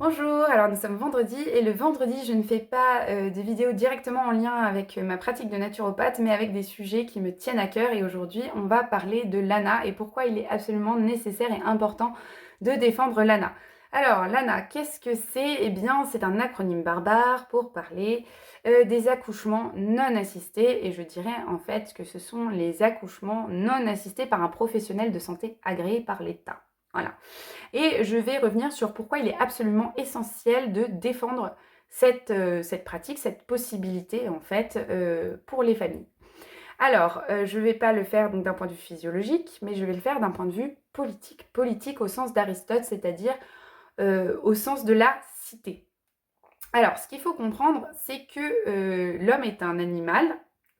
Bonjour, alors nous sommes vendredi et le vendredi je ne fais pas des vidéos directement en lien avec ma pratique de naturopathe mais avec des sujets qui me tiennent à cœur et aujourd'hui on va parler de l'ANA et pourquoi il est absolument nécessaire et important de défendre l'ANA. Alors l'ANA, qu'est-ce que c'est? Eh bien c'est un acronyme barbare pour parler des accouchements non assistés et je dirais en fait que ce sont les accouchements non assistés par un professionnel de santé agréé par l'État. Voilà. Et je vais revenir sur pourquoi il est absolument essentiel de défendre cette pratique, cette possibilité en fait pour les familles. Alors, je ne vais pas le faire donc d'un point de vue physiologique, mais je vais le faire d'un point de vue politique. Politique au sens d'Aristote, c'est-à-dire au sens de la cité. Alors, ce qu'il faut comprendre, c'est que l'homme est un animal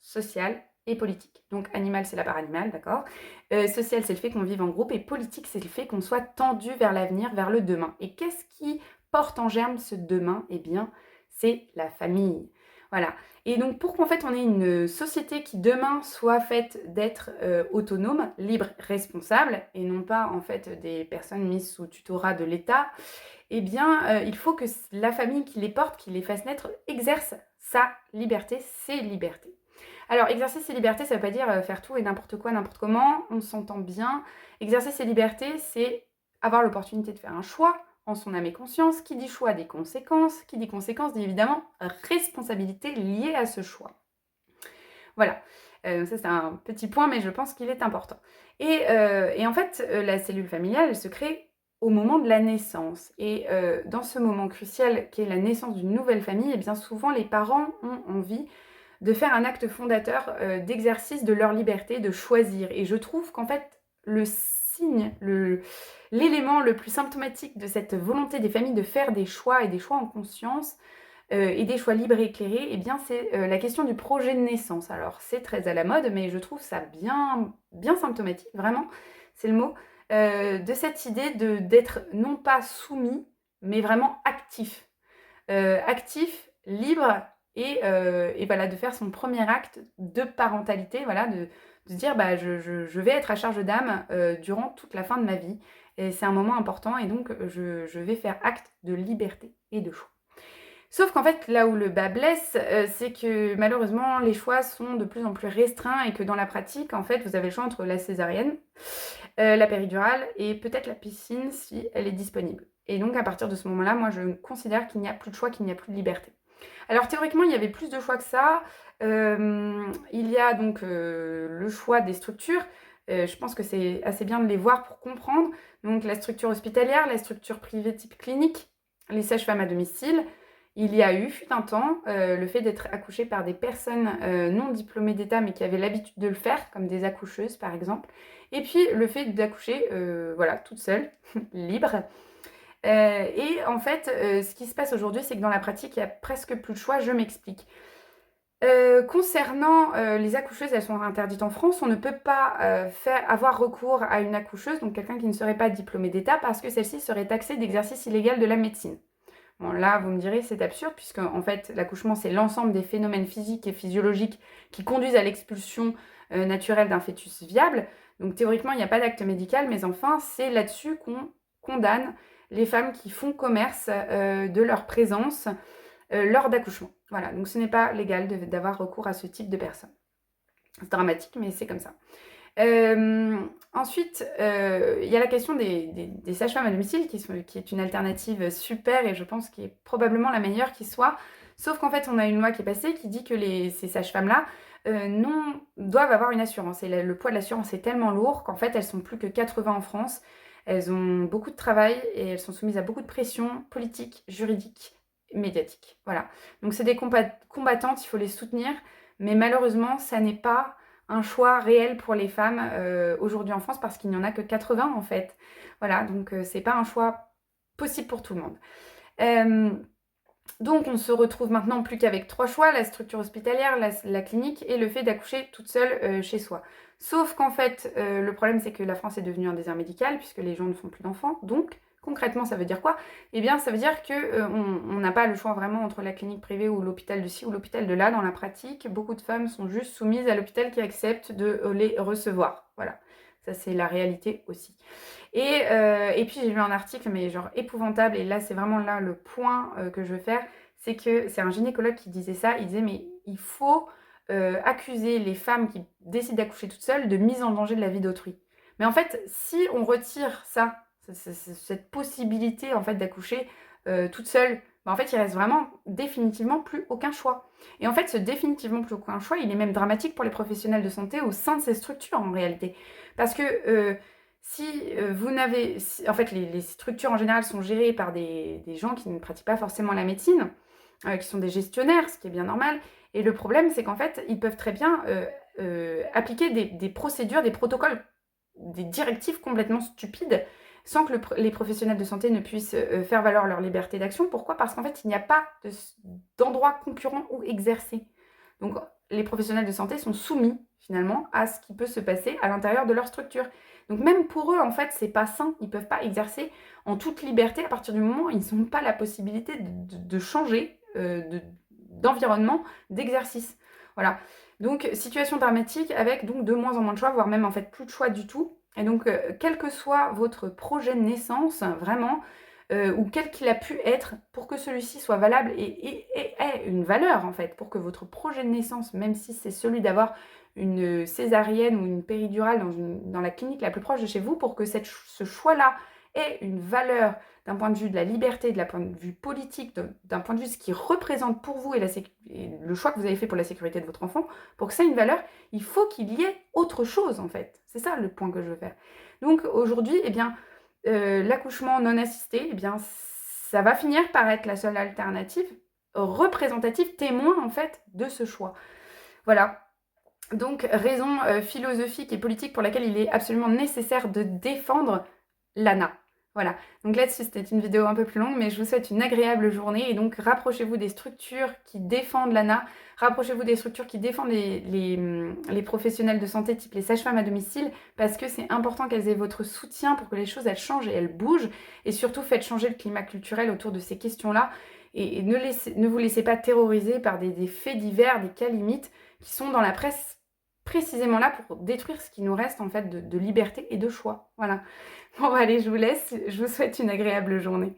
social et politique. Donc, animal, c'est la part animale, d'accord. Social, c'est le fait qu'on vive en groupe. Et politique, c'est le fait qu'on soit tendu vers l'avenir, vers le demain. Et qu'est-ce qui porte en germe ce demain? Eh bien, c'est la famille. Voilà. Et donc, pour qu'en fait, on ait une société qui demain soit faite d'être autonome, libre, responsable, et non pas en fait des personnes mises sous tutorat de l'État, eh bien, il faut que la famille qui les porte, qui les fasse naître, exerce sa liberté, ses libertés. Alors, exercer ses libertés, ça ne veut pas dire faire tout et n'importe quoi, n'importe comment, on s'entend bien. Exercer ses libertés, c'est avoir l'opportunité de faire un choix en son âme et conscience. Qui dit choix dit conséquences. Qui dit conséquences dit évidemment responsabilité liée à ce choix. Voilà. Ça, c'est un petit point, mais je pense qu'il est important. Et en fait, la cellule familiale, elle se crée au moment de la naissance. Et dans ce moment crucial qui est la naissance d'une nouvelle famille, et bien souvent, les parents ont envie de faire un acte fondateur d'exercice de leur liberté, de choisir. Et je trouve qu'en fait, le signe, l'élément le plus symptomatique de cette volonté des familles de faire des choix et des choix en conscience, et des choix libres et éclairés, eh bien c'est la question du projet de naissance. Alors c'est très à la mode, mais je trouve ça bien, bien symptomatique, vraiment, c'est le mot, de cette idée d'être non pas soumis, mais vraiment actif. Actif, libre, et voilà, de faire son premier acte de parentalité, voilà, de se dire bah, je vais être à charge d'âme durant toute la fin de ma vie. Et c'est un moment important, et donc je vais faire acte de liberté et de choix. Sauf qu'en fait, là où le bas blesse, c'est que malheureusement, les choix sont de plus en plus restreints et que dans la pratique, en fait, vous avez le choix entre la césarienne, la péridurale et peut-être la piscine si elle est disponible. Et donc, à partir de ce moment-là, moi, je considère qu'il n'y a plus de choix, qu'il n'y a plus de liberté. Alors, théoriquement, il y avait plus de choix que ça. Il y a donc le choix des structures. Je pense que c'est assez bien de les voir pour comprendre. Donc, la structure hospitalière, la structure privée type clinique, les sages-femmes à domicile. Il y a eu, fut un temps, le fait d'être accouché par des personnes non diplômées d'État, mais qui avaient l'habitude de le faire, comme des accoucheuses par exemple. Et puis le fait d'accoucher, voilà, toute seule, libre. Et en fait, ce qui se passe aujourd'hui, c'est que dans la pratique, il n'y a presque plus de choix. Je m'explique. Concernant les accoucheuses, elles sont interdites en France. On ne peut pas avoir recours à une accoucheuse, donc quelqu'un qui ne serait pas diplômé d'État, parce que celle-ci serait taxée d'exercice illégal de la médecine. Bon, là, vous me direz, c'est absurde, puisque en fait, l'accouchement, c'est l'ensemble des phénomènes physiques et physiologiques qui conduisent à l'expulsion naturelle d'un fœtus viable. Donc théoriquement, il n'y a pas d'acte médical, mais enfin, c'est là-dessus qu'on condamne les femmes qui font commerce de leur présence lors d'accouchement. Voilà, donc ce n'est pas légal d'avoir recours à ce type de personnes. C'est dramatique, mais c'est comme ça. Ensuite, il y a la question des sages-femmes à domicile qui est une alternative super et je pense qui est probablement la meilleure qui soit. Sauf qu'en fait, on a une loi qui est passée qui dit que ces sages-femmes-là doivent avoir une assurance. Et le poids de l'assurance est tellement lourd qu'en fait, elles sont plus que 80 en France. Elles ont beaucoup de travail et elles sont soumises à beaucoup de pression politique, juridique, médiatique. Voilà. Donc c'est des combattantes, il faut les soutenir. Mais malheureusement, ça n'est pas un choix réel pour les femmes aujourd'hui en France parce qu'il n'y en a que 80 en fait. Voilà, donc c'est pas un choix possible pour tout le monde. Donc on se retrouve maintenant plus qu'avec trois choix, la structure hospitalière, la clinique et le fait d'accoucher toute seule chez soi. Sauf qu'en fait, le problème c'est que la France est devenue un désert médical puisque les gens ne font plus d'enfants. Donc concrètement, ça veut dire quoi? Eh bien, ça veut dire qu'on n'a pas le choix vraiment entre la clinique privée ou l'hôpital de ci ou l'hôpital de là. Dans la pratique, beaucoup de femmes sont juste soumises à l'hôpital qui accepte de les recevoir. Voilà, ça c'est la réalité aussi. Et puis j'ai lu un article, mais genre épouvantable, et là c'est vraiment là le point que je veux faire, c'est que c'est un gynécologue qui disait ça, il disait mais il faut accuser les femmes qui décident d'accoucher toutes seules de mise en danger de la vie d'autrui. Mais en fait, si on retire ça, cette possibilité en fait d'accoucher toute seule, bah, en fait il reste vraiment définitivement plus aucun choix. Et en fait ce définitivement plus aucun choix, il est même dramatique pour les professionnels de santé au sein de ces structures en réalité. Parce que si vous n'avez... en fait, les structures en général sont gérées par des gens qui ne pratiquent pas forcément la médecine, qui sont des gestionnaires, ce qui est bien normal. Et le problème, c'est qu'en fait, ils peuvent très bien appliquer des procédures, des protocoles, des directives complètement stupides, sans que les professionnels de santé ne puissent faire valoir leur liberté d'action. Pourquoi? Parce qu'en fait, il n'y a pas d'endroit concurrent où exercer. Donc, les professionnels de santé sont soumis, finalement, à ce qui peut se passer à l'intérieur de leur structure. Donc, même pour eux, en fait, c'est pas sain. Ils peuvent pas exercer en toute liberté à partir du moment où ils n'ont pas la possibilité de changer d'environnement, d'exercice. Voilà. Donc, situation dramatique avec donc de moins en moins de choix, voire même en fait plus de choix du tout. Et donc, quel que soit votre projet de naissance, vraiment, ou quel qu'il a pu être, pour que celui-ci soit valable et ait une valeur, en fait, pour que votre projet de naissance, même si c'est celui d'avoir une césarienne ou une péridurale dans la clinique la plus proche de chez vous, pour que ce choix-là ait une valeur d'un point de vue de la liberté, d'un point de vue politique, d'un point de vue de ce qui représente pour vous et le choix que vous avez fait pour la sécurité de votre enfant, pour que ça ait une valeur, il faut qu'il y ait autre chose, en fait. C'est ça le point que je veux faire. Donc aujourd'hui, eh bien, l'accouchement non assisté, eh bien, ça va finir par être la seule alternative représentative, témoin, en fait, de ce choix. Voilà. Donc, raison philosophique et politique pour laquelle il est absolument nécessaire de défendre l'ANA. Voilà, donc là-dessus c'était une vidéo un peu plus longue, mais je vous souhaite une agréable journée, et donc rapprochez-vous des structures qui défendent l'ANA, rapprochez-vous des structures qui défendent les professionnels de santé type les sages-femmes à domicile, parce que c'est important qu'elles aient votre soutien pour que les choses elles changent et elles bougent, et surtout faites changer le climat culturel autour de ces questions-là, et ne vous laissez pas terroriser par des faits divers, des cas limites qui sont dans la presse précisément là pour détruire ce qui nous reste en fait de liberté et de choix. Voilà. Bon, allez, je vous laisse. Je vous souhaite une agréable journée.